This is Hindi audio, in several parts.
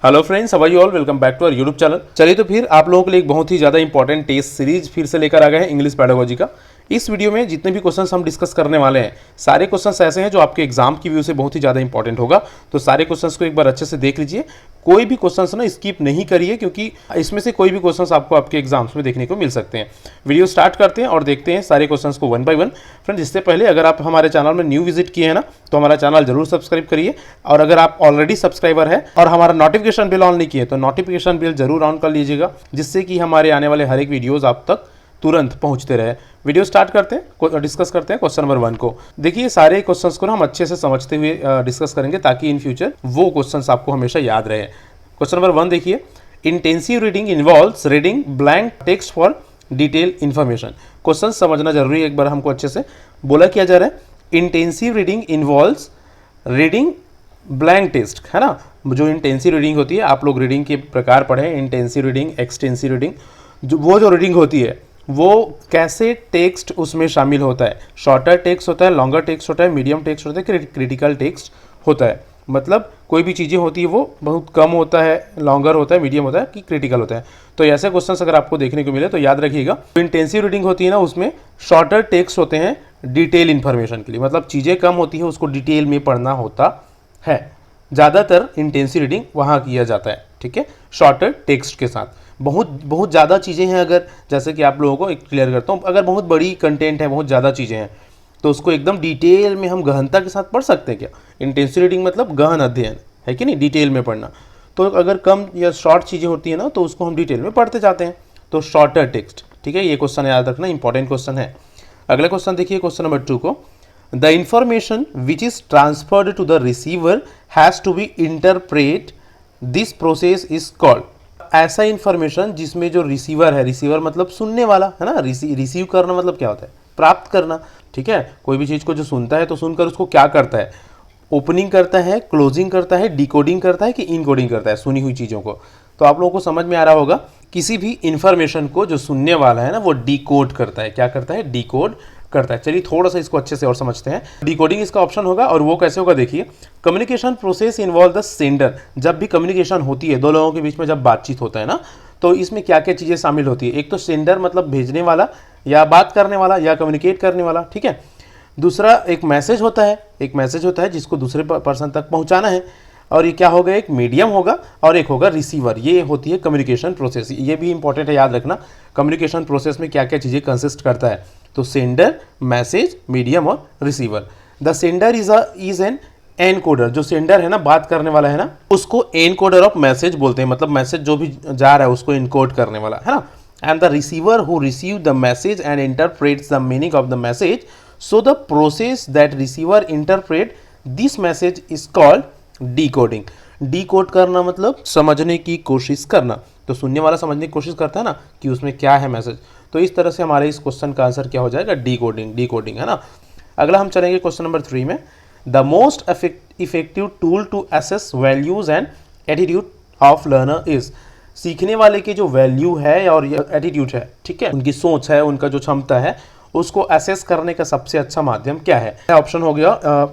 Hello friends, how are you all? Welcome back to our YouTube channel. चलिए तो फिर आप लोगों के लिए एक बहुत ही ज़्यादा इंपॉर्टेंट टेस्ट सीरीज फिर से लेकर आ गए हैं इंग्लिश पेडागोजी का। इस वीडियो में जितने भी क्वेश्चंस हम डिस्कस करने वाले हैं सारे क्वेश्चंस ऐसे हैं जो आपके एग्जाम की व्यू से बहुत ही ज़्यादा इंपॉर्टेंट होगा। तो सारे क्वेश्चंस को एक बार अच्छे से देख लीजिए, कोई भी क्वेश्चंस ना स्किप नहीं करिए, क्योंकि इसमें से कोई भी क्वेश्चंस आपको आपके एग्जाम्स में देखने को मिल सकते हैं। वीडियो स्टार्ट करते हैं और देखते हैं सारे क्वेश्चंस को वन बाय वन। फ्रेंड्स, इससे पहले अगर आप हमारे चैनल में न्यू विजिट किए हैं ना, तो हमारा चैनल जरूर सब्सक्राइब करिए। और अगर आप ऑलरेडी सब्सक्राइबर है और हमारा नोटिफिकेशन बिल ऑन नहीं किए तो नोटिफिकेशन बिल जरूर ऑन कर लीजिएगा, जिससे कि हमारे आने वाले हर एक वीडियोस आप तक तुरंत पहुंचते रहे। वीडियो स्टार्ट करते हैं, डिस्कस करते हैं क्वेश्चन नंबर 1 को। देखिए, सारे क्वेश्चंस को ना हम अच्छे से समझते हुए डिस्कस करेंगे, ताकि इन फ्यूचर वो क्वेश्चंस आपको हमेशा याद रहे। क्वेश्चन नंबर 1 देखिए, intensive reading involves reading blank text for detail information. Question समझना जरूरी है, एक बार हमको अच्छे से बोला किया जा रहा है। Intensive reading involves reading blank text, है ना। जो इंटेंसिव रीडिंग होती है, आप लोग रीडिंग के प्रकार पढ़े, इंटेंसिव रीडिंग, एक्सटेंसिव रीडिंग। जो रीडिंग होती है वो कैसे टेक्स्ट उसमें शामिल होता है। शॉर्टर टेक्स्ट होता है, लॉन्गर टेक्स्ट होता है, मीडियम टेक्स्ट होता है, क्रिटिकल टेक्स्ट होता है। मतलब कोई भी चीज़ें होती है वो बहुत कम होता है, लॉन्गर होता है, मीडियम होता है कि क्रिटिकल होता है। तो ऐसे क्वेश्चंस अगर आपको देखने को मिले तो याद रखिएगा, तो इंटेंसिव रीडिंग होती है ना, उसमें शॉर्टर टेक्स्ट होते हैं डिटेल इन्फॉर्मेशन के लिए। मतलब चीज़ें कम होती है, उसको डिटेल में पढ़ना होता है। ज़्यादातर इंटेंसिव रीडिंग वहाँ किया जाता है, ठीक है, शॉर्टर टेक्स्ट के साथ। बहुत ज़्यादा चीज़ें हैं, अगर जैसे कि आप लोगों को एक क्लियर करता हूँ, अगर बहुत बड़ी कंटेंट है, बहुत ज़्यादा चीज़ें हैं, तो उसको एकदम डिटेल में हम गहनता के साथ पढ़ सकते हैं क्या? इंटेंसिव रीडिंग मतलब गहन अध्ययन है कि नहीं, डिटेल में पढ़ना। तो अगर कम या शॉर्ट चीज़ें होती है ना, तो उसको हम डिटेल में पढ़ते जाते हैं, तो शॉर्टर टेक्स्ट, ठीक है। ये क्वेश्चन याद रखना, इंपॉर्टेंट क्वेश्चन है। अगला क्वेश्चन देखिए, क्वेश्चन नंबर 2 को, the information which is transferred to the receiver has to be interpret, this process is called. ऐसा इंफॉर्मेशन जिसमें जो रिसीवर है, रिसीवर मतलब सुनने वाला, है ना। रिसीव करना मतलब क्या होता है? प्राप्त करना, ठीक है। कोई भी चीज़ को जो सुनता है तो सुनकर उसको क्या करता है? ओपनिंग करता है, क्लोजिंग करता है, डिकोडिंग करता है कि इनकोडिंग करता है सुनी हुई चीज़ों को। तो आप लोगों को समझ में आ रहा होगा, किसी भी इंफॉर्मेशन को जो सुनने वाला है ना, वो डिकोड करता है। क्या करता है? डिकोड करता है। चलिए थोड़ा सा इसको अच्छे से और समझते हैं। डिकोडिंग इसका ऑप्शन होगा, और वो कैसे होगा देखिए, communication process involve the sender. जब भी कम्युनिकेशन होती है, दो लोगों के बीच में जब बातचीत होता है ना, तो इसमें क्या क्या चीज़ें शामिल होती है? एक तो सेंडर मतलब भेजने वाला या बात करने वाला या कम्युनिकेट करने वाला, ठीक है। दूसरा एक मैसेज होता है, जिसको दूसरे पर्सन तक पहुंचाना है। और ये क्या होगा? एक मीडियम होगा और एक होगा रिसीवर। ये होती है कम्युनिकेशन प्रोसेस। ये भी इंपॉर्टेंट है, याद रखना, कम्युनिकेशन प्रोसेस में क्या क्या चीज़ें कंसिस्ट करता है। तो सेंडर, मैसेज, मीडियम और receiver. The sender is an encoder. जो सेंडर है ना, बात करने वाला है ना, उसको एनकोडर ऑफ मैसेज बोलते हैं। मतलब मैसेज जो भी जा रहा है उसको इनकोड करने वाला, है ना। And the receiver who receive the message and interprets the meaning of the message. So the process that receiver interpret this message is called decoding. Decode करना मतलब समझने की कोशिश करना। तो सुनने वाला समझने की कोशिश करता है ना कि उसमें क्या है मैसेज। तो इस तरह से हमारे इस क्वेश्चन का आंसर क्या हो जाएगा? डिकोडिंग, है ना। अगला हम चलेंगे क्वेश्चन नंबर 3 में। The most effective tool to assess values and attitude of learner is. सीखने वाले की जो वैल्यू है और एटीट्यूड है, ठीक है, उनकी सोच है, उनका जो क्षमता है, उसको असेस करने का सबसे अच्छा माध्यम क्या है? ऑप्शन हो गया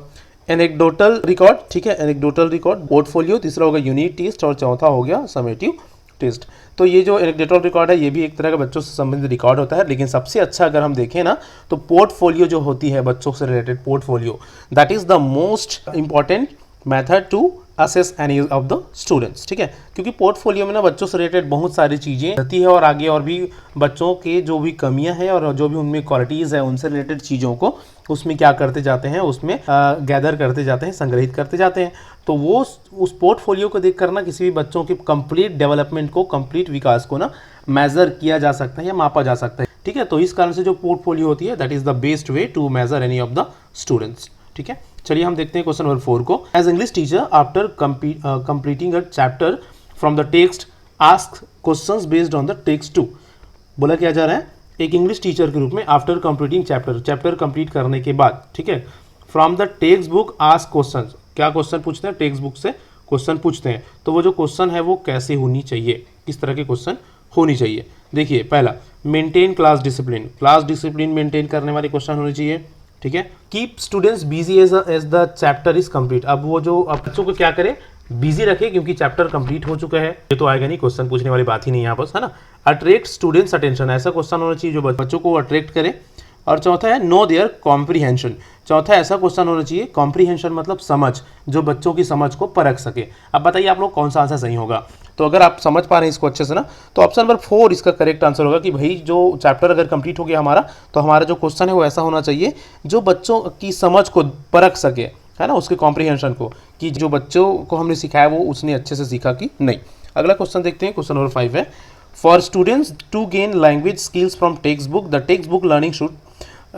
एनेक्डोटल रिकॉर्ड, ठीक है, एनेक्डोटल रिकॉर्ड, पोर्टफोलियो, तीसरा होगा यूनिट टेस्ट और चौथा हो गया समेटिव टेस्ट। तो ये जो एनेक्डोटल रिकॉर्ड है, ये भी एक तरह का बच्चों से संबंधित रिकॉर्ड होता है, लेकिन सबसे अच्छा अगर हम देखें ना, तो पोर्टफोलियो जो होती है बच्चों से related portfolio, that is the most important method to assess any of the students, ठीक है। क्योंकि पोर्टफोलियो में ना बच्चों से रिलेटेड बहुत सारी चीज़ें रहती है, और आगे और भी बच्चों के जो भी कमियां हैं और जो भी उनमें क्वालिटीज़ है, उनसे रिलेटेड चीज़ों को उसमें क्या करते जाते हैं, उसमें गैदर करते जाते हैं, संग्रहित करते जाते हैं। तो वो उस पोर्टफोलियो को देख कर ना किसी भी बच्चों की कंप्लीट डेवलपमेंट को, कंप्लीट विकास को ना मेजर किया जा सकता है या मापा जा सकता है, ठीक है। तो इस कारण से जो पोर्टफोलियो होती है, that is the best way to measure any of the students, ठीक है। चलिए हम देखते हैं क्वेश्चन नंबर 4 को। As English teacher after completing a chapter from the text ask questions based on the text 2। बोला क्या जा रहा है? एक इंग्लिश टीचर के रूप में आफ्टर कंप्लीटिंग चैप्टर कंप्लीट करने के बाद, ठीक है, from the text book ask questions. क्या क्वेश्चन पूछते हैं? टेक्स्ट बुक से क्वेश्चन पूछते हैं। तो वो जो क्वेश्चन है वो कैसे होनी चाहिए, किस तरह के क्वेश्चन होनी चाहिए? देखिए, पहला, मेंटेन क्लास डिसिप्लिन मेंटेन करने वाले क्वेश्चन होने चाहिए, ठीक है। Keep students busy as the chapter is complete. अब वो जो बच्चों को क्या करे, बिजी रखे क्योंकि चैप्टर कंप्लीट हो चुका है। ये तो आएगा नहीं, क्वेश्चन पूछने वाली बात ही नहीं यहाँ पर, है ना। अट्रैक्ट स्टूडेंट्स अटेंशन, ऐसा क्वेश्चन होना चाहिए जो बच्चों को अट्रैक्ट करे। और चौथा है नो देयर कॉम्प्रीहेंशन, चौथा ऐसा क्वेश्चन होना चाहिए, कॉम्प्रीहेंशन मतलब समझ, जो बच्चों की समझ को परख सके। अब बताइए आप लोग कौन सा आंसर सही होगा। तो अगर आप समझ पा रहे हैं इसको अच्छे से ना, तो ऑप्शन नंबर 4 इसका करेक्ट आंसर होगा कि भाई जो चैप्टर अगर कंप्लीट हो गया हमारा, तो हमारा जो क्वेश्चन है वो ऐसा होना चाहिए जो बच्चों की समझ को परख सके, है ना, उसके कॉम्प्रीहेंशन को, कि जो बच्चों को हमने सिखाया वो उसने अच्छे से सीखा कि नहीं। अगला क्वेश्चन देखते हैं, क्वेश्चन नंबर 5 है for students to gain language skills from text book, the text book learning should,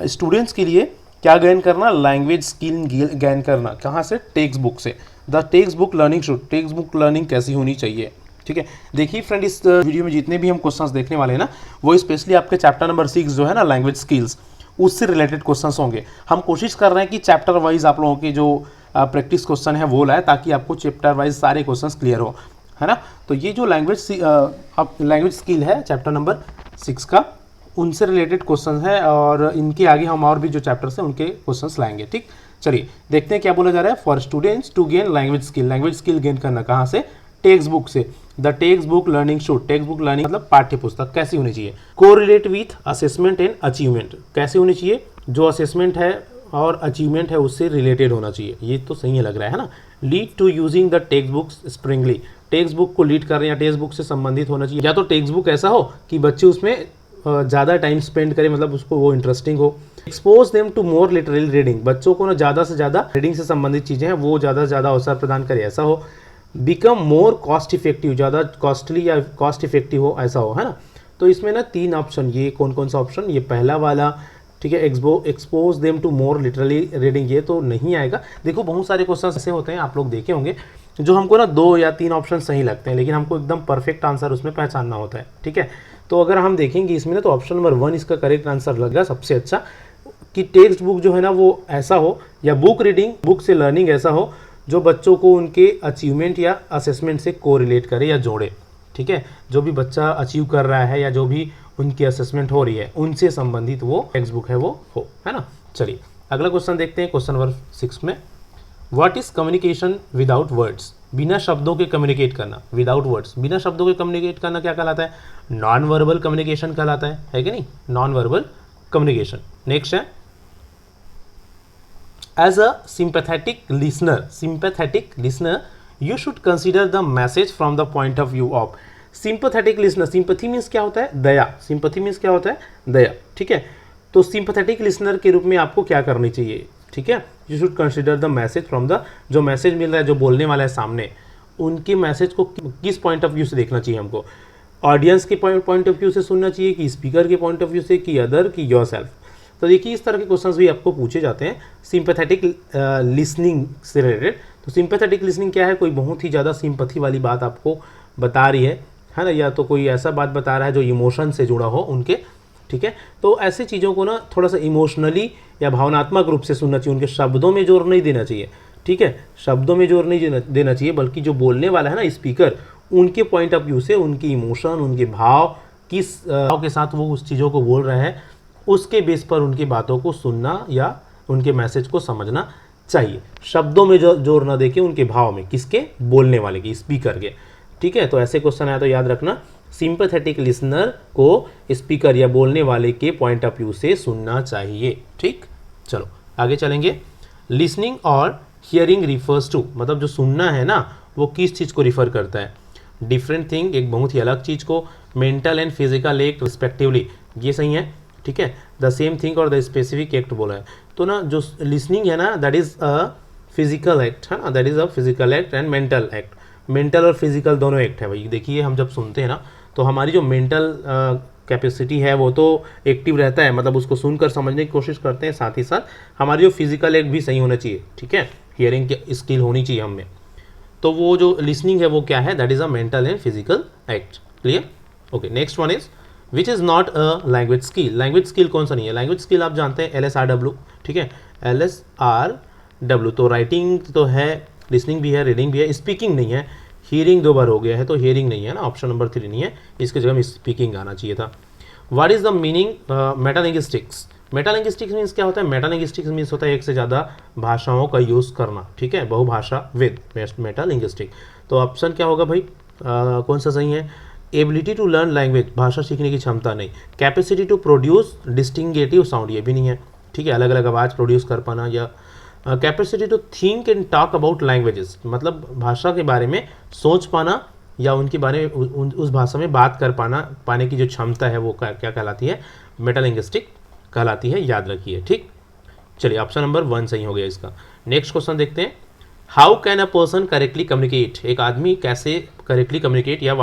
students के लिए क्या गेन करना, लैंग्वेज स्किल गेन करना, कहाँ से, टेक्स्ट बुक से। The text book learning should, text book learning कैसी होनी चाहिए, ठीक है। देखिए फ्रेंड, इस वीडियो में जितने भी हम क्वेश्चंस देखने वाले हैं ना, वो स्पेशली आपके चैप्टर नंबर 6 जो है ना, लैंग्वेज स्किल्स, उससे रिलेटेड क्वेश्चंस होंगे। हम कोशिश कर रहे हैं कि चैप्टर वाइज आप लोगों के जो प्रैक्टिस क्वेश्चन है वो लाए, ताकि आपको चैप्टर वाइज सारे क्वेश्चंस क्लियर हो, है ना। तो ये जो लैंग्वेज स्किल है चैप्टर नंबर 6 का, उनसे रिलेटेड क्वेश्चन है, और इनके आगे हम और भी जो चैप्टर्स हैं उनके क्वेश्चंस लाएंगे, ठीक। चलिए देखते हैं क्या बोला जा रहा है। For students to gain language skill gain करना कहाँ से, टेक्स्ट बुक से। The text book learning should, text book learning मतलब पाठ्य पुस्तक कैसी होनी चाहिए, correlate with assessment and achievement, कैसे होनी चाहिए, जो असेसमेंट है और अचीवमेंट है उससे रिलेटेड होना चाहिए। ये तो सही लग रहा है ना। Lead to using the text book sparingly, text book को लीड कर रहे हैं या टेक्स्ट बुक से संबंधित होना चाहिए, या तो टेक्स्ट बुक ऐसा हो कि बच्चे उसमें ज़्यादा टाइम स्पेंड करें, मतलब उसको वो इंटरेस्टिंग हो। Expose them to more literal reading, बच्चों को ना ज़्यादा से ज़्यादा रीडिंग से संबंधित चीज़ें हैं वो ज़्यादा से ज़्यादा अवसर प्रदान करे, ऐसा हो। बिकम मोर कॉस्ट इफेक्टिव, ज़्यादा कॉस्टली या कॉस्ट इफेक्टिव हो, ऐसा हो, है ना। तो इसमें ना 3 ऑप्शन, ये कौन कौन सा ऑप्शन, ये पहला वाला, ठीक है, expose them to more literally reading, ये तो नहीं आएगा। देखो बहुत सारे क्वेश्चन ऐसे होते हैं, आप लोग देखे होंगे, जो हमको ना 2 या 3 ऑप्शन सही लगते हैं, लेकिन हमको एकदम परफेक्ट आंसर उसमें पहचानना होता है, ठीक है। तो अगर हम देखेंगे इसमें ना, तो ऑप्शन नंबर 1 इसका करेक्ट आंसर लगेगा सबसे अच्छा, कि टेक्स्ट बुक जो है ना वो ऐसा हो, या बुक रीडिंग, बुक से लर्निंग ऐसा हो जो बच्चों को उनके अचीवमेंट या असेसमेंट से कोरिलेट करे या जोड़े, ठीक है। जो भी बच्चा अचीव कर रहा है या जो भी उनकी असेसमेंट हो रही है उनसे संबंधित वो टेक्स्ट बुक है वो हो, है ना। चलिए अगला क्वेश्चन देखते हैं, क्वेश्चन नंबर 6 में, what is communication without words, बिना शब्दों के कम्युनिकेट करना, विदाउट वर्ड्स, बिना शब्दों के कम्युनिकेट करना क्या कहलाता है, नॉन वर्बल कम्युनिकेशन कहलाता है कि नहीं, नॉन वर्बल कम्युनिकेशन। नेक्स्ट है as a sympathetic listener you should consider the message from the point of view of sympathetic listener। sympathy means क्या होता है, दया, sympathy means क्या होता है, दया, ठीक है। तो sympathetic listener के रूप में आपको क्या करनी चाहिए, ठीक है, you should consider the message from the, जो मैसेज मिल रहा है, जो बोलने वाला है सामने, उनके मैसेज को किस पॉइंट ऑफ व्यू से देखना चाहिए हमको, ऑडियंस के पॉइंट ऑफ व्यू से सुनना चाहिए, कि स्पीकर के पॉइंट ऑफ व्यू से, कि अदर, कि योर सेल्फ। तो देखिए इस तरह के क्वेश्चंस भी आपको पूछे जाते हैं सिंपैथेटिक लिसनिंग से रिलेटेड। तो सिंपैथेटिक लिसनिंग क्या है, कोई बहुत ही ज़्यादा सिंपैथी वाली बात आपको बता रही है ना, या तो कोई ऐसा बात बता रहा है जो इमोशन से जुड़ा हो उनके, ठीक है। तो ऐसे चीज़ों को ना थोड़ा सा इमोशनली या भावनात्मक रूप से सुनना चाहिए, उनके शब्दों में जोर नहीं देना चाहिए, ठीक है, शब्दों में जोर नहीं देना चाहिए, बल्कि जो बोलने वाला है ना स्पीकर, उनके पॉइंट ऑफ व्यू से, उनके इमोशन, उनके भाव, किस भाव के साथ वो उस चीज़ों को बोल रहे हैं, उसके बेस पर उनकी बातों को सुनना या उनके मैसेज को समझना चाहिए। शब्दों में जो जोर ना देके उनके भाव में, किसके, बोलने वाले के, स्पीकर के, ठीक है। तो ऐसे क्वेश्चन आया तो याद रखना, सिंपैथेटिक लिसनर को स्पीकर या बोलने वाले के पॉइंट ऑफ व्यू से सुनना चाहिए, ठीक। चलो आगे चलेंगे। लिसनिंग और हियरिंग रिफर्स टू, मतलब जो सुनना है ना वो किस चीज़ को रिफर करता है, डिफरेंट थिंग, एक बहुत ही अलग चीज़ को, mental and physical act respectively, ये सही है, ठीक है। द सेम थिंग और द स्पेसिफिक एक्ट बोला है, तो ना जो लिसनिंग है ना that is a physical act, है ना, that is a physical act and mental act, mental और फिजिकल दोनों एक्ट है भाई। देखिए हम जब सुनते हैं ना तो हमारी जो मेंटल कैपेसिटी है वो तो एक्टिव रहता है, मतलब उसको सुनकर समझने की कोशिश करते हैं, साथ ही साथ हमारी जो फिजिकल एक्ट भी सही होना चाहिए, ठीक है, हियरिंग की स्किल होनी चाहिए हमें। तो वो जो लिसनिंग है वो क्या है, that is a mental and physical act, clear. Okay, next one is which is not a language skill. Language skill कौन सा नहीं है, लैंग्वेज स्किल आप जानते हैं LSRW, ठीक है, LSRW। तो राइटिंग तो है, लिसनिंग भी है, रीडिंग भी है, स्पीकिंग नहीं है, हियरिंग 2 बार हो गया है तो हियरिंग नहीं है ना, ऑप्शन नंबर 3 नहीं है, इसके जगह में स्पीकिंग आना चाहिए था। What is the meaning metalinguistics, metalinguistics means क्या होता है? मेटालिंग्विस्टिक्स मीन्स होता है एक से ज़्यादा भाषाओं का यूज़ करना, ठीक है, बहुभाषाविद, मेटालिंग्विस्टिक। तो ऑप्शन क्या होगा भाई? कौन सा सही है? एबिलिटी टू लर्न लैंग्वेज, भाषा सीखने की क्षमता नहीं। कैपेसिटी टू प्रोड्यूस डिस्टिंगेटिव साउंड, ये भी नहीं है, ठीक है, अलग अलग आवाज़ प्रोड्यूस कर पाना। या capacity to think and talk about languages, मतलब भाषा के बारे में सोच पाना या उनके बारे में उस भाषा में बात कर पाने की जो क्षमता है वो क्या कहलाती है? मेटालिंग्विस्टिक कहलाती है, याद रखिए, ठीक। चलिए ऑप्शन नंबर 1 सही हो गया इसका। नेक्स्ट क्वेश्चन देखते हैं, how can a person correctly communicate, एक आदमी कैसे करेक्टली कम्युनिकेट या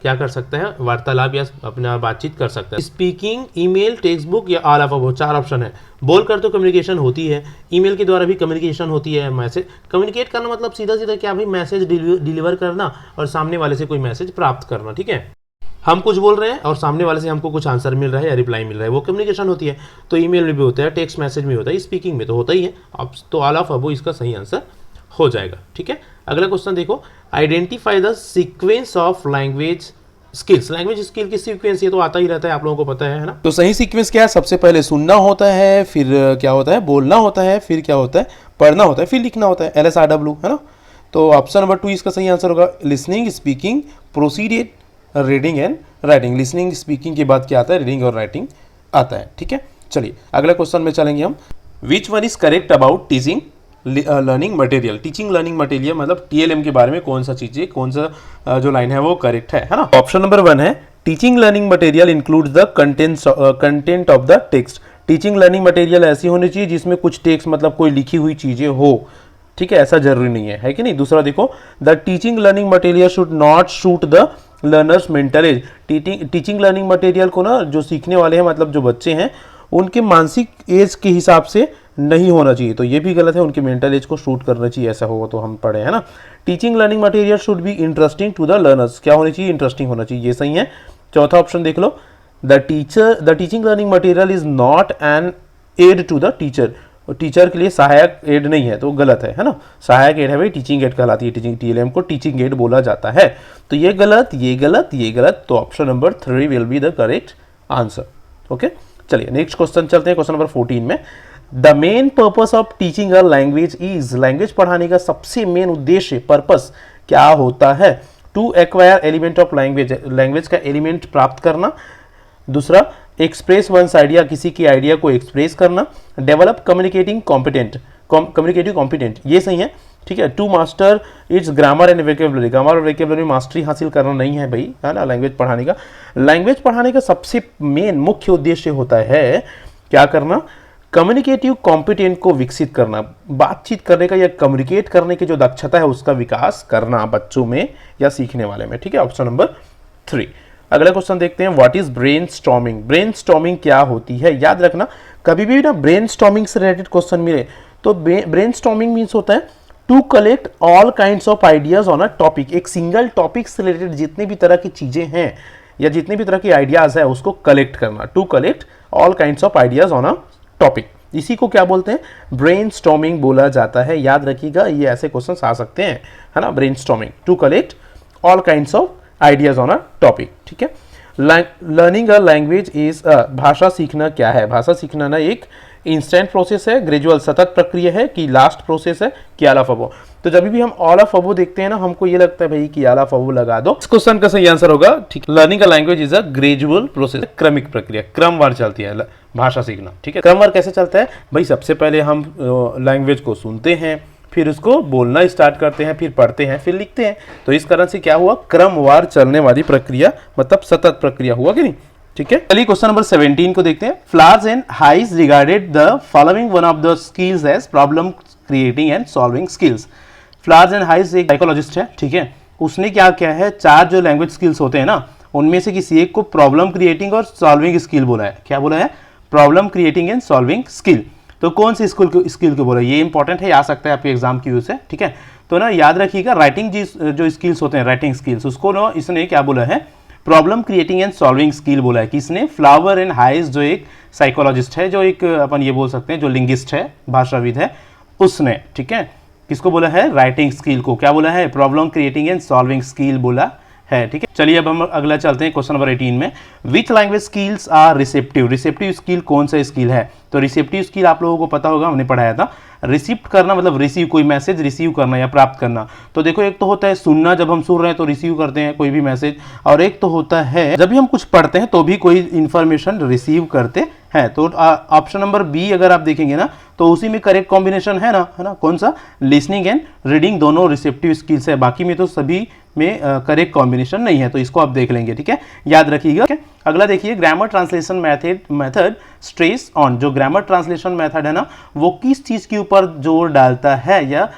क्या कर सकता है? वार्तालाप या अपना बातचीत कर सकता है। स्पीकिंग, ईमेल, टेक्स्ट बुक या ऑल ऑफ अबोव, 4 ऑप्शन है। बोलकर तो कम्युनिकेशन होती है, ईमेल के द्वारा भी कम्युनिकेशन होती है, मैसेज कम्युनिकेट करना मतलब सीधा सीधा क्या भाई? मैसेज डिलीवर करना और सामने वाले से कोई मैसेज प्राप्त करना, ठीक है। हम कुछ बोल रहे हैं और सामने वाले से हमको कुछ आंसर मिल रहा है या रिप्लाई मिल रहा है, वो कम्युनिकेशन होती है। तो ईमेल में भी होता है, टेक्स्ट मैसेज में होता है, स्पीकिंग में तो होता ही है। अब तो ऑल ऑफ अबोव इसका सही आंसर हो जाएगा, ठीक है। अगला क्वेश्चन देखो, identify the sequence of language skills, language skill की सीक्वेंस, ये तो आता ही रहता है, आप लोगों को पता है ना। तो सही सीक्वेंस क्या है? सबसे पहले सुनना होता है, फिर क्या होता है? बोलना होता है, फिर क्या होता है? पढ़ना होता है, फिर लिखना होता है, LSRW, है ना। तो ऑप्शन नंबर 2 इसका सही आंसर होगा। Listening, speaking, proceeded, reading and writing. Listening speaking के बाद क्या आता है? रीडिंग और राइटिंग आता है, ठीक है। चलिए अगला क्वेश्चन में चलेंगे हम। Which one is correct about teaching learning material, teaching learning material मतलब TLM के बारे में कौन सा चीज़, कौन सा जो लाइन है वो करेक्ट है ना। ऑप्शन नंबर 1 है, teaching learning material includes the content of the text. Teaching learning material ऐसी होनी चाहिए जिसमें कुछ टेक्स्ट मतलब कोई लिखी हुई चीज़ें हो, ठीक है, ऐसा जरूरी नहीं है कि नहीं। दूसरा देखो, the teaching learning material should not shoot the learners mental as. Teaching learning material को ना जो सीखने वाले हैं मतलब जो बच्चे हैं उनके मानसिक एज के हिसाब से नहीं होना चाहिए, तो ये भी गलत है, उनके मेंटल एज को शूट करना चाहिए, ऐसा होगा तो हम पढ़े है ना। Teaching learning material should be interesting to the learners, क्या होनी चाहिए? इंटरेस्टिंग होना चाहिए, ये सही है। चौथा ऑप्शन देख लो, the teaching learning material is not an aid to the teacher, teacher के लिए सहायक एड नहीं है, तो गलत है ना। सहायक एड है भाई, टीचिंग एड कहलाती है, टीचिंग TLM को टीचिंग एड बोला जाता है। तो ये गलत, ये गलत, ये गलत, तो option number 3 will be the correct answer. Okay, चलिए नेक्स्ट क्वेश्चन चलते हैं, क्वेश्चन नंबर 14 में। The main purpose of teaching a language is, language पढ़ाने का सबसे मेन उद्देश्य, पर्पस क्या होता है? To acquire element of language, language का एलिमेंट प्राप्त करना। दूसरा, एक्सप्रेस वंस आइडिया, किसी की आइडिया को एक्सप्रेस करना। डेवलप कम्युनिकेटिंग कॉम्पिटेंट, ये सही है, ठीक है। To master its grammar and vocabulary, grammar और वेकेबलरी मास्टरी हासिल करना नहीं है भाई, है ना। लैंग्वेज पढ़ाने का, लैंग्वेज पढ़ाने का सबसे मेन मुख्य उद्देश्य होता है क्या करना? कम्युनिकेटिव कॉम्पिटेंट को विकसित करना, बातचीत करने का या कम्युनिकेट करने की जो दक्षता है उसका विकास करना बच्चों में या सीखने वाले में, ठीक है। Option number 3। अगला क्वेश्चन देखते हैं, व्हाट इज ब्रेनस्टॉर्मिंग, ब्रेनस्टॉर्मिंग क्या होती है? याद रखना, कभी भी ना ब्रेनस्टॉर्मिंग से रिलेटेड क्वेश्चन मिले तो ब्रेनस्टॉर्मिंग मीन्स होता है to collect all kinds of ideas on a topic, एक सिंगल टॉपिक से रिलेटेड जितने भी तरह की चीजें हैं या जितने भी तरह की आइडियाज है उसको कलेक्ट करना, to collect all kinds of ideas on a topic, इसी को क्या बोलते हैं? ब्रेनस्टॉर्मिंग बोला जाता है। याद रखिएगा, ये ऐसे क्वेश्चंस आ सकते हैं, है ना। Brainstorming, to collect all kinds of ideas on a topic, ठीक है। लर्निंग अ लैंग्वेज इज, भाषा सीखना क्या है? भाषा सीखना ना एक इंस्टेंट प्रोसेस है, ग्रेजुअल सतत प्रक्रिया है, कि लास्ट प्रोसेस है, कि ऑल ऑफ अबोव। तो जब भी हम ऑल ऑफ अबोव देखते हैं ना, हमको ये लगता है भाई कि ऑल ऑफ अबोव लगा दो। इस क्वेश्चन का सही आंसर होगा, ठीक, learning a language is a gradual process, क्रमिक प्रक्रिया, क्रमवार चलती है भाषा सीखना, ठीक है। क्रमवार कैसे चलता है भाई? सबसे पहले हम लैंग्वेज को सुनते हैं, फिर उसको बोलना स्टार्ट करते हैं, फिर पढ़ते हैं, फिर लिखते हैं। तो इस कारण से क्या हुआ? क्रमवार चलने वाली प्रक्रिया, मतलब सतत प्रक्रिया हुआ कि नहीं, ठीक है। चलिए क्वेश्चन नंबर 17 को देखते हैं। Flowers and Hayes regarded the following one of the skills as problem creating and solving skills. Flowers and Hayes एक साइकोलॉजिस्ट है, ठीक है। उसने क्या किया है, 4 जो लैंग्वेज स्किल्स होते हैं ना, उनमें से किसी एक को प्रॉब्लम क्रिएटिंग और सॉल्विंग स्किल बोला है। क्या बोला है? Problem creating and solving skill. तो कौन सी स्किल को बोला? ये इंपॉर्टेंट है, आ सकता है आपके एग्जाम की व्यू से, ठीक है। तो ना याद रखिएगा, राइटिंग जो स्किल्स होते हैं, राइटिंग स्किल्स, उसको ना इसने क्या बोला है? Problem creating and solving skill बोला है। किसने? फ्लावर एंड हाइज, जो एक साइकोलॉजिस्ट है, जो एक अपन ये बोल सकते हैं जो लिंग्विस्ट है, भाषाविद है, उसने, ठीक है। किसको बोला है? राइटिंग स्किल को क्या बोला है? Problem creating and solving skill बोला है। ठीक है, चलिए अब हम अगला चलते हैं क्वेश्चन नंबर 18 में। Which language skills are receptive? Receptive skill कौन सा स्किल है? तो रिसेप्टिव स्किल आप लोगों को पता होगा, हमने पढ़ाया था। रिसीप्ट करना मतलब रिसीव, कोई मैसेज रिसीव करना या प्राप्त करना। तो देखो, एक तो होता है सुनना, जब हम सुन रहे हैं तो रिसीव करते हैं कोई भी मैसेज, और एक तो होता है जब भी हम कुछ पढ़ते हैं तो भी कोई इंफॉर्मेशन रिसीव करते हैं। तो ऑप्शन नंबर बी अगर आप देखेंगे ना, तो उसी में करेक्ट कॉम्बिनेशन है ना, कौन सा? लिसनिंग एंड रीडिंग दोनों रिसेप्टिव स्किल्स है। बाकी में तो सभी में करेक्ट कॉम्बिनेशन नहीं है, तो इसको आप देख लेंगे। ठीक है, याद रखिएगा। अगला देखिए, grammar translation method stress on. जो ग्रामर ट्रांसलेशन मेथड है ना, वो किस चीज के ऊपर जोर डालता है या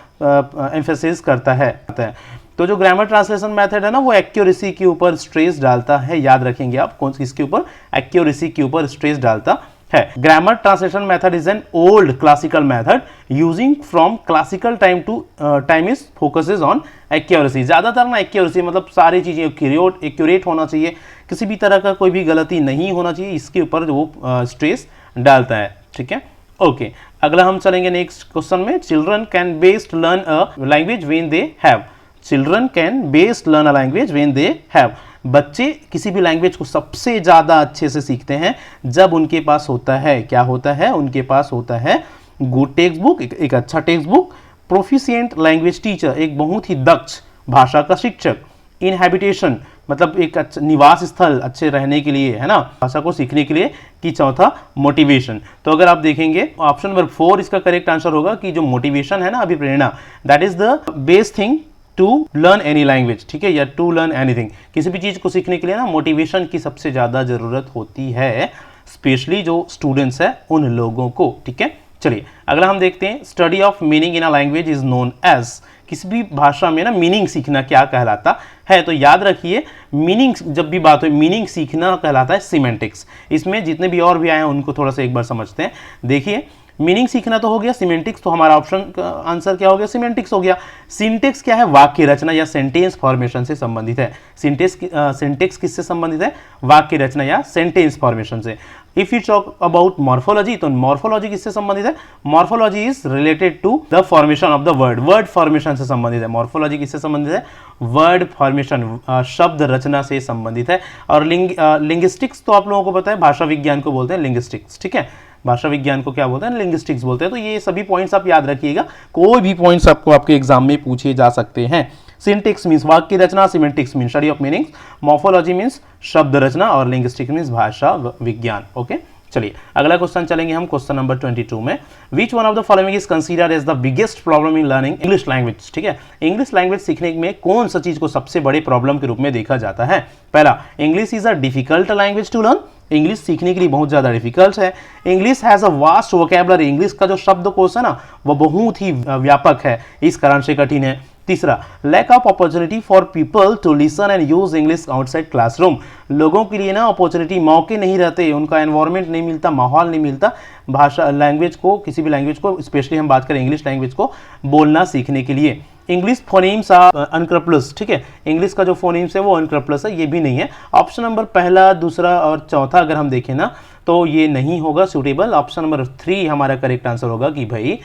एम्फेसिस करता है? तो जो ग्रामर ट्रांसलेशन मेथड है ना, वो एक्यूरेसी के ऊपर स्ट्रेस डालता है। याद रखेंगे आप, कौन किसके ऊपर? एक्यूरेसी के ऊपर स्ट्रेस डालता है। Grammar translation method is an old classical method using from classical time to time is focuses on accuracy. ज्यादातर ना एक्यूरेसी मतलब सारी चीजें एक्यूरेट होना चाहिए, किसी भी तरह का कोई भी गलती नहीं होना चाहिए, इसके ऊपर वो स्ट्रेस डालता है। ठीक है, ओके। अगला हम चलेंगे नेक्स्ट क्वेश्चन में। Children can best learn a language when they have. Children can best learn a language when they have. बच्चे किसी भी लैंग्वेज को सबसे ज्यादा अच्छे से सीखते हैं जब उनके पास होता है, क्या होता है? उनके पास होता है गुड टेक्स्ट बुक, एक अच्छा text book, proficient language teacher, एक बहुत ही दक्ष भाषा का शिक्षक, इनहैबिटेशन मतलब एक अच्छा निवास स्थल अच्छे रहने के लिए, है ना, भाषा को सीखने के लिए, कि चौथा मोटिवेशन। तो अगर आप देखेंगे ऑप्शन नंबर 4 इसका करेक्ट आंसर होगा कि जो मोटिवेशन है ना, अभिप्रेरणा, that is the best thing to learn any language. ठीक है, या टू लर्न एनीथिंग, किसी भी चीज को सीखने के लिए ना मोटिवेशन की सबसे ज्यादा जरूरत होती है, स्पेशली जो स्टूडेंट्स है उन लोगों को। ठीक है, चलिए अगला हम देखते हैं। Study of meaning in a language is known as. किसी भी भाषा में ना मीनिंग सीखना क्या कहलाता है? तो याद रखिए, मीनिंग जब भी बात हो, मीनिंग सीखना कहलाता है सिमेंटिक्स। इसमें जितने भी और भी आए हैं उनको थोड़ा सा एक बार समझते हैं। देखिए, मीनिंग सीखना तो हो गया, सिमेंटिक्स तो हमारा ऑप्शन का आंसर क्या हो गया? सिमेंटिक्स हो गया। सिंटेक्स क्या है? वाक्य रचना या सेंटेंस फॉर्मेशन से संबंधित है। सिंटेक्स किससे संबंधित है? वाक्य रचना या सेंटेंस फॉर्मेशन से। If you talk about morphology, तो मॉर्फोलॉजी किससे संबंधित है? Morphology is related to the formation of the word, word formation से संबंधित है। मॉर्फोलॉजी किससे संबंधित है? वर्ड फॉर्मेशन, शब्द रचना से संबंधित है। और लिंग्विस्टिक्स तो आप लोगों को पता है, भाषा विज्ञान को बोलते हैं लिंग्विस्टिक्स। ठीक है, भाषा विज्ञान को क्या बोलते हैं? लिंग्विस्टिक्स बोलते हैं। तो ये सभी पॉइंट्स आप याद रखिएगा, कोई भी पॉइंट्स आपको आपके एग्जाम में पूछे जा सकते हैं। सिंटेक्स मीन्स वाक्य रचना, semantics means study of meanings, morphology means शब्द रचना, और लिंग्विस्टिक्स मीन्स भाषा विज्ञान। ओके, चलिए अगला क्वेश्चन चलेंगे हम, क्वेश्चन नंबर 22 में। Which one of the following is considered as the biggest problem in learning English language? ठीक है, इंग्लिश लैंग्वेज सीखने में कौन सा चीज को सबसे बड़े प्रॉब्लम के रूप में देखा जाता है? पहला, English is a difficult language to learn. English सीखने के लिए बहुत ज्यादा डिफिकल्ट है। English has a vast vocabulary. English का जो शब्दकोश है ना, वो बहुत ही व्यापक है, इस कारण से कठिन है। तीसरा, lack of opportunity for people to listen and use English outside classroom. लोगों के लिए ना अपॉर्चुनिटी, मौके नहीं रहते, उनका एनवायरनमेंट नहीं मिलता, माहौल नहीं मिलता भाषा लैंग्वेज को, किसी भी लैंग्वेज को, स्पेशली हम बात करें इंग्लिश लैंग्वेज को बोलना सीखने के लिए। इंग्लिश फोनेम्स आर अनक्रप्लस। ठीक है, इंग्लिश का जो फोनेम्स है वो अनक्रप्लस है, ये भी नहीं है। ऑप्शन नंबर पहला, दूसरा और चौथा अगर हम देखें ना, तो ये नहीं होगा सूटेबल। ऑप्शन नंबर 3 हमारा करेक्ट आंसर होगा कि भाई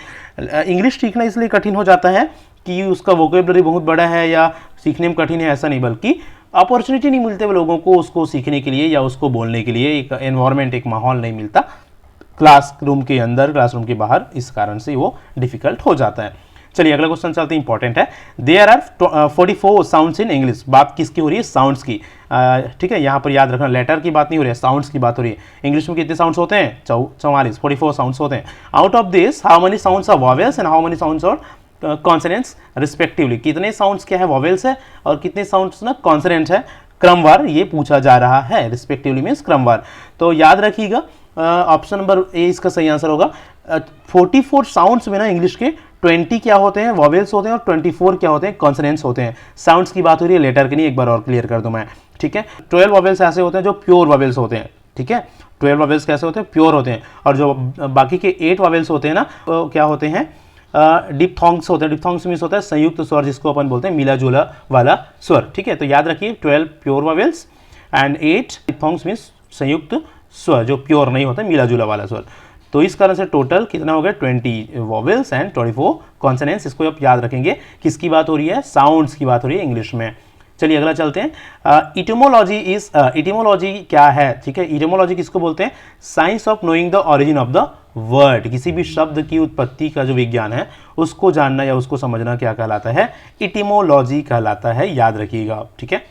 इंग्लिश सीखना इसलिए कठिन हो जाता है कि उसका वोकेबलरी बहुत बड़ा है या सीखने में कठिन है, ऐसा नहीं, बल्कि अपॉर्चुनिटी नहीं मिलते लोगों को उसको सीखने के लिए या उसको बोलने के लिए, एक एनवायरनमेंट, एक माहौल नहीं मिलता क्लासरूम के अंदर, क्लासरूम के बाहर, इस कारण से वो डिफिकल्ट हो जाता है। चलिए अगला क्वेश्चन चलते हैं, इंपॉर्टेंट है। There are 44 sounds in English. बात किसकी हो रही है? साउंड्स की। ठीक है, यहाँ पर याद रखना, लेटर की बात नहीं हो रही है, साउंड्स की बात हो रही है। इंग्लिश में कितने साउंड्स होते हैं? 44 साउंड्स होते हैं। Out of this how many sounds are vowels and how many sounds are consonants respectively? कितने साउंड्स क्या है? वॉवेल्स है, और कितने साउंड्स ना कॉन्सोनेंट है, क्रमवार ये पूछा जा रहा है। रिस्पेक्टिवली मीन्स क्रमवार। तो याद रखिएगा, ऑप्शन नंबर ए इसका सही आंसर होगा। 44 साउंड्स में ना इंग्लिश के 20 क्या होते हैं? वॉवेल्स होते हैं, और 24 क्या होते हैं? कॉन्सोनेंट्स होते हैं। साउंड्स की बात हो रही है, लेटर की नहीं, एक बार और क्लियर कर दूं मैं। ठीक है, 12 वॉवेल्स ऐसे होते हैं जो प्योर वॉवेल्स होते हैं। ठीक है, 12 वॉवेल्स कैसे होते हैं? प्योर होते हैं। और जो बाकी के 8 वॉवेल्स होते हैं ना, तो क्या होते हैं? डिप्थोंग्स होते हैं। डिप्थोंग्स मीन्स होता है संयुक्त स्वर, जिसको अपन बोलते हैं मिला जुला वाला स्वर। ठीक है, तो याद रखिए 12 pure vowels and 8 diphthongs means संयुक्त स्वर, जो प्योर नहीं होता, मिला जुला वाला स्वर। तो इस कारण से टोटल कितना हो गया? 20 वॉवेल्स एंड 24 कॉन्सोनेंट्स। इसको आप याद रखेंगे, किसकी बात हो रही है? साउंड्स की बात हो रही है इंग्लिश में। चलिए अगला चलते हैं। इटिमोलॉजी क्या है, ठीक है। इटिमोलॉजी किसको बोलते हैं? Science of knowing the origin of the word, किसी भी शब्द की उत्पत्ति का जो विज्ञान है उसको जानना या उसको समझना क्या कहलाता है? इटिमोलॉजी कहलाता है, याद रखिएगा, ठीक है।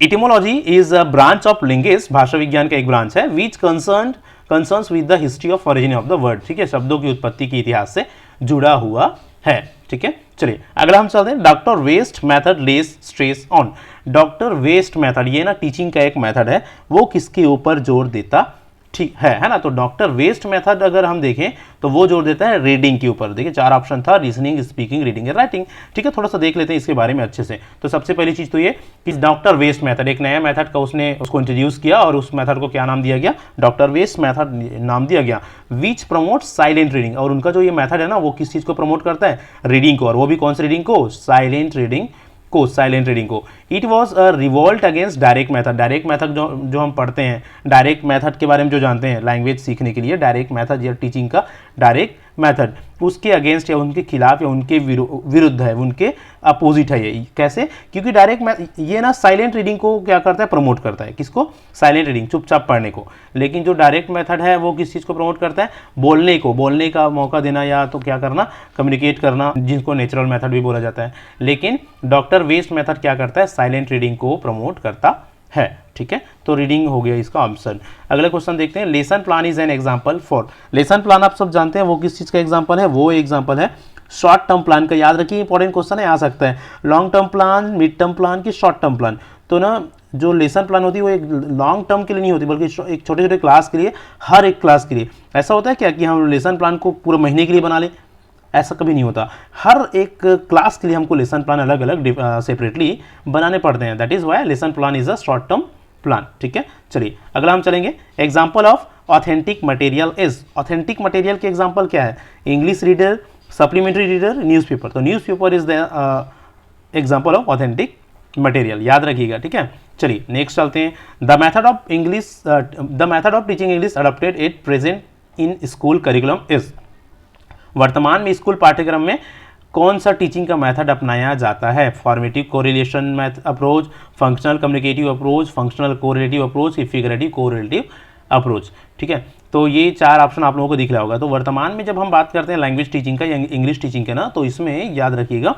Etymology is a branch of linguistics, भाषा विज्ञान का एक ब्रांच है, which concerns with the history of origin of the word, ठीक है, शब्दों की उत्पत्ति के इतिहास से जुड़ा हुआ है, ठीक है। चलिए अगला हम चलते हैं। Doctor West method lays stress on, doctor West method ये ना टीचिंग का एक मेथड है, वो किसके ऊपर जोर देता, ठीक है ना। तो डॉक्टर वेस्ट मेथड अगर हम देखें तो वो जोर देता है रीडिंग के ऊपर। देखिए 4 ऑप्शन था, reasoning, speaking, reading and writing, ठीक है। थोड़ा सा देख लेते हैं इसके बारे में अच्छे से। तो सबसे पहली चीज तो ये कि डॉक्टर वेस्ट मेथड एक नया मेथड का उसको इंट्रोड्यूस किया और उस मेथड को क्या नाम दिया गया? डॉक्टर वेस्ट मेथड नाम दिया गया। विच प्रमोट साइलेंट रीडिंग, और उनका जो ये मेथड है ना वो किस चीज को प्रमोट करता है? रीडिंग को, और वो भी कौन सी रीडिंग को? साइलेंट रीडिंग को। It was a revolt against direct method, direct method जो हम पढ़ते हैं, डायरेक्ट मेथड के बारे में जो जानते हैं लैंग्वेज सीखने के लिए, डायरेक्ट मेथड या टीचिंग का डायरेक्ट मेथड, उसके अगेंस्ट या उनके खिलाफ या उनके विरुद्ध है, उनके अपोजिट है ये। कैसे? क्योंकि डायरेक्ट ये ना साइलेंट रीडिंग को क्या करता है? प्रमोट करता है। किसको? साइलेंट रीडिंग, चुपचाप पढ़ने को। लेकिन जो डायरेक्ट मेथड है वो किस चीज़ को प्रमोट करता है? बोलने को, बोलने का मौका देना, या तो क्या करना? कम्युनिकेट करना, जिसको नेचुरल मेथड भी बोला जाता है। लेकिन डॉक्टर वेस्ट मेथड क्या करता है? साइलेंट रीडिंग को प्रमोट करता है, ठीक है। तो रीडिंग हो गया इसका ऑप्शन। अगला क्वेश्चन देखते हैं। Lesson plan is an example for, lesson plan आप सब जानते हैं वो किस चीज का एग्जांपल है? वो एग्जांपल है शॉर्ट टर्म प्लान का। याद रखिए इंपॉर्टेंट क्वेश्चन है, आ सकता है long term plan, mid term plan की शॉर्ट टर्म प्लान। तो ना जो लेसन प्लान होती है वो एक लॉन्ग टर्म के लिए नहीं होती, बल्कि एक छोटे छोटे क्लास के लिए, हर एक क्लास के लिए। ऐसा होता है क्या कि हम लेसन प्लान को पूरे महीने के लिए बना लें? ऐसा कभी नहीं होता। हर एक क्लास के लिए हमको लेसन प्लान अलग अलग सेपरेटली बनाने पड़ते हैं। That is why lesson plan is a short term plan, ठीक है। चलिए अगला हम चलेंगे। Example of authentic material is, authentic material के एग्जाम्पल क्या है? English reader, supplementary reader, newspaper. तो newspaper is the example of authentic material, याद रखिएगा, ठीक है। चलिए नेक्स्ट चलते हैं। The method of teaching English adopted at present in school curriculum is, वर्तमान में स्कूल पाठ्यक्रम में कौन सा टीचिंग का मेथड अपनाया जाता है? Formative correlation approach, functional communicative approach, functional correlative approach, figurative correlative approach, ठीक है। तो ये 4 ऑप्शन आप लोगों को दिख रहा होगा। तो वर्तमान में जब हम बात करते हैं लैंग्वेज टीचिंग का या इंग्लिश टीचिंग का ना, तो इसमें याद रखिएगा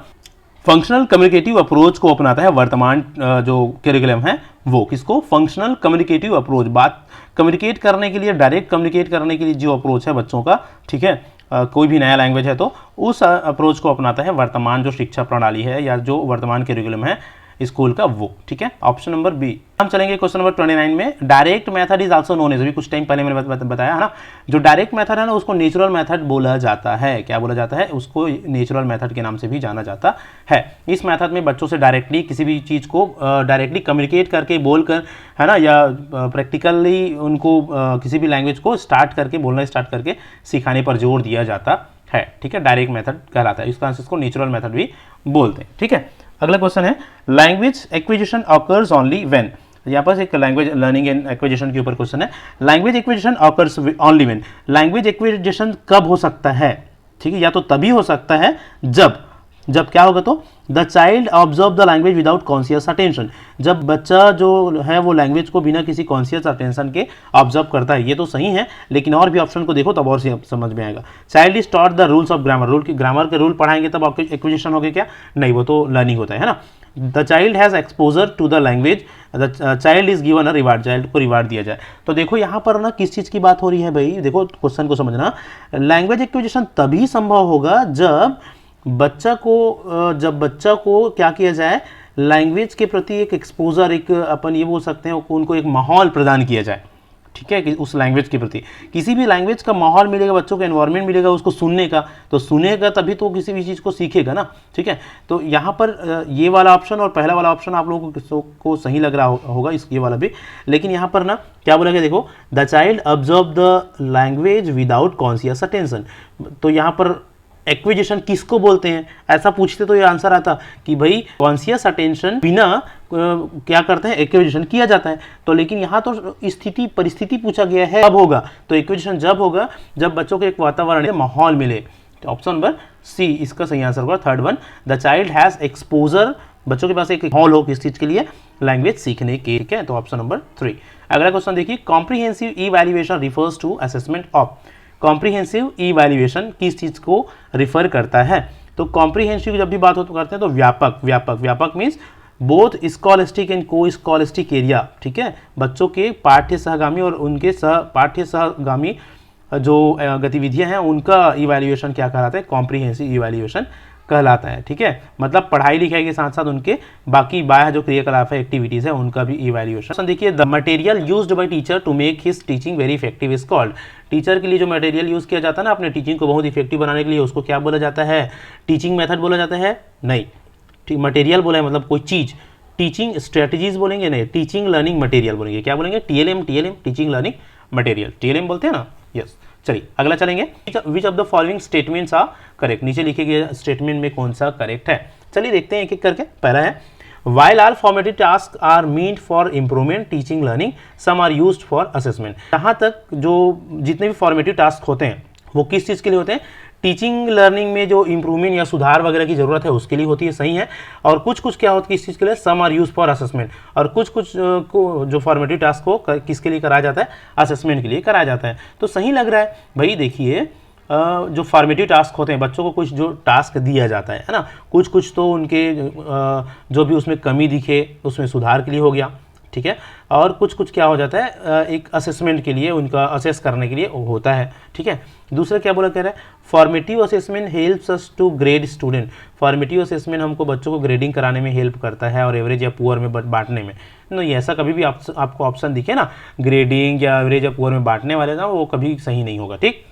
फंक्शनल कम्युनिकेटिव अप्रोच को अपनाता है वर्तमान जो करिकुलम है वो। किसको? फंक्शनल कम्युनिकेटिव अप्रोच, बात कम्युनिकेट करने के लिए, डायरेक्ट कम्युनिकेट करने के लिए जो अप्रोच है बच्चों का, ठीक है, कोई भी नया लैंग्वेज है तो उस अप्रोच को अपनाता है वर्तमान जो शिक्षा प्रणाली है या जो वर्तमान करिकुलम है स्कूल का वो, ठीक है। Option number B. हम चलेंगे क्वेश्चन नंबर 29 में। Direct method is also known as, अभी कुछ टाइम पहले मैंने बताया है ना, जो डायरेक्ट मेथड है ना उसको नेचुरल मेथड बोला जाता है। क्या बोला जाता है? उसको नेचुरल मेथड के नाम से भी जाना जाता है। इस मेथड में बच्चों से डायरेक्टली किसी भी चीज़ को डायरेक्टली कम्युनिकेट करके, बोलकर, है ना, या प्रैक्टिकली उनको किसी भी लैंग्वेज को स्टार्ट करके, बोलना स्टार्ट करके सिखाने पर जोर दिया जाता है, ठीक है। डायरेक्ट मेथड कहलाता है, इसका आंसर इसको नेचुरल मेथड भी बोलते हैं, ठीक है। अगला क्वेश्चन है language acquisition occurs only when, यहाँ पर एक लैंग्वेज लर्निंग एंड एक्विजिशन के ऊपर क्वेश्चन है। Language acquisition occurs only when, language acquisition कब हो सकता है? ठीक है, या तो तभी हो सकता है जब क्या होगा? तो the child observe the language without conscious attention, जब बच्चा जो है वो लैंग्वेज को बिना किसी कॉन्शियस अटेंशन के ऑब्जर्व करता है। ये तो सही है, लेकिन और भी ऑप्शन को देखो तब और समझ में आएगा। Child is taught the rules of grammar, grammar के रूल पढ़ाएंगे तब एक्विजिशन होगा क्या? नहीं, वो तो लर्निंग होता है ना। The child has exposure to the language, the child is given a reward, child को रिवार्ड दिया जाए। तो देखो यहाँ पर ना किस चीज़ की बात हो रही है भाई, देखो क्वेश्चन को समझना। लैंग्वेज एक्विजिशन तभी संभव होगा जब बच्चा को क्या किया जाए? लैंग्वेज के प्रति एक एक्सपोजर, एक अपन ये बोल सकते हैं उनको एक माहौल प्रदान किया जाए, ठीक है, कि उस लैंग्वेज के प्रति किसी भी लैंग्वेज का माहौल मिलेगा, बच्चों को एनवायरनमेंट मिलेगा उसको सुनने का, तो सुनेगा तभी तो किसी भी चीज़ को सीखेगा ना, ठीक है। तो यहाँ पर ये वाला ऑप्शन और पहला वाला ऑप्शन आप लोगों को सही लग रहा होगा, ये वाला भी। लेकिन यहाँ पर ना क्या बोला गया? देखो, the child observe the language without conscious attention. तो यहाँ पर एक्विजिशन किसको बोलते हैं? ऐसा पूछते तो ये आंसर आता कि भाई कॉन्शियस अटेंशन बिना क्या करते हैं? एक्विजिशन किया जाता है। तो लेकिन यहाँ तो परिस्थिति पूछा गया है, कब होगा? तो एक्विजिशन जब होगा जब बच्चों को एक वातावरण, माहौल मिले। तो ऑप्शन नंबर सी इसका सही आंसर होगा, third one. The child has exposure बच्चों के पास एक हॉल हो किस चीज़ के लिए, लैंग्वेज सीखने के, ठीक है। तो ऑप्शन नंबर 3। अगला क्वेश्चन देखिए, comprehensive evaluation refers to assessment of. Comprehensive evaluation किस चीज़ को रिफर करता है, तो कॉम्प्रिहेंसिव जब भी बात हो तो करते हैं तो व्यापक, व्यापक, व्यापक मीन्स बोथ स्कॉलिस्टिक एंड को स्कॉलिस्टिक एरिया, ठीक है। बच्चों के पाठ्य सहगामी और उनके पाठ्य सहगामी जो गतिविधियां हैं उनका इवैल्यूएशन क्या कहलाता है, कॉम्प्रिहेंसिव इवैल्यूएशन कहलाता है, ठीक है। मतलब पढ़ाई लिखाई के साथ साथ उनके बाकी बाह्य जो क्रियाकलाप है, एक्टिविटीज है, उनका भी इवैल्यूएशन। देखिए, the material used by teacher to make his teaching very effective is called. Teacher के लिए जो मटेरियल यूज किया जाता है ना अपने टीचिंग को बहुत इफेक्टिव बनाने के लिए, उसको क्या बोला जाता है, टीचिंग मेथड बोला जाता है, नहीं, मटेरियल बोला है मतलब कोई चीज। टीचिंग स्ट्रेटजीज बोलेंगे नहीं, टीचिंग लर्निंग मटेरियल बोलेंगे। क्या बोलेंगे, TLM, TLM, teaching learning material, TLM बोलते हैं ना, यस। चलिए अगला चलेंगे, which of the following statements are correct. नीचे लिखे गए स्टेटमेंट में कौन सा करेक्ट है, चलिए देखते हैं एक एक करके। पहला है, while all formative tasks are meant for improvement teaching learning, some are used for assessment। जहाँ तक जो जितने भी फॉर्मेटिव टास्क होते हैं वो किस चीज़ के लिए होते हैं, टीचिंग लर्निंग में जो इंप्रूवमेंट या सुधार वगैरह की जरूरत है उसके लिए होती है, सही है। और कुछ कुछ क्या होता है किस चीज़ के लिए, some are use for assessment. और कुछ कुछ को जो फॉर्मेटिव टास्क को किसके लिए कराया जाता है, असेसमेंट के लिए कराया जाता है। तो सही लग रहा है भाई। देखिए जो फॉर्मेटिव टास्क होते हैं, बच्चों को कुछ जो टास्क दिया जाता है ना, कुछ कुछ तो उनके जो भी उसमें कमी दिखे उसमें सुधार के लिए हो गया, ठीक है। और कुछ कुछ क्या हो जाता है, एक असेसमेंट के लिए, उनका असेस करने के लिए होता है, ठीक है। दूसरा क्या बोला कह रहा है, formative assessment helps us to grade student. Formative assessment हमको बच्चों को ग्रेडिंग कराने में हेल्प करता है और एवरेज या पुअर में बांटने में। नहीं, ऐसा कभी भी आपको ऑप्शन दिखे ना ग्रेडिंग या एवरेज या पुअर में बांटने वाले ना, वो कभी सही नहीं होगा, ठीक।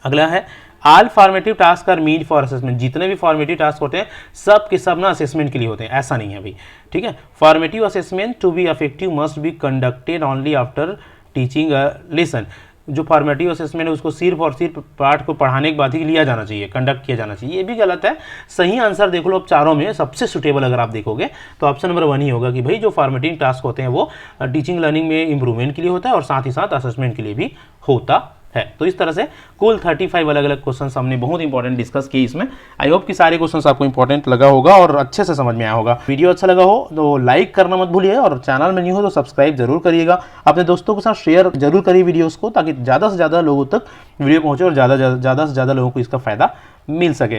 अगला है, all formative task are mean for assessment. जितने भी फॉर्मेटिव टास्क होते हैं सब के सब ना असेसमेंट के लिए होते हैं, ऐसा नहीं है भाई, ठीक है। Formative assessment to be effective must be conducted only after teaching a lesson. जो फॉर्मेटिव असेसमेंट है उसको सिर्फ और सिर्फ पाठ को पढ़ाने के बाद ही लिया जाना चाहिए, कंडक्ट किया जाना चाहिए, ये भी गलत है। सही आंसर देख लो अब चारों में सबसे सुटेबल अगर आप देखोगे तो ऑप्शन नंबर 1 ही होगा कि भाई जो फॉर्मेटिव टास्क होते हैं वो टीचिंग लर्निंग में इंप्रूवमेंट के लिए होता है और साथ ही साथ असेसमेंट के लिए भी होता है। तो इस तरह से कुल 35 अलग अलग क्वेश्चंस हमने बहुत इंपॉर्टेंट डिस्कस किए इसमें। आई होप कि सारे क्वेश्चंस आपको इंपॉर्टेंट लगा होगा और अच्छे से समझ में आया होगा। वीडियो अच्छा लगा हो तो लाइक करना मत भूलिए और चैनल में न्यू हो तो सब्सक्राइब जरूर करिएगा। अपने दोस्तों के साथ शेयर जरूर करिए वीडियोस को, ताकि ज़्यादा से ज़्यादा लोगों तक वीडियो पहुँचे और ज़्यादा से ज़्यादा लोगों को इसका फायदा मिल सके।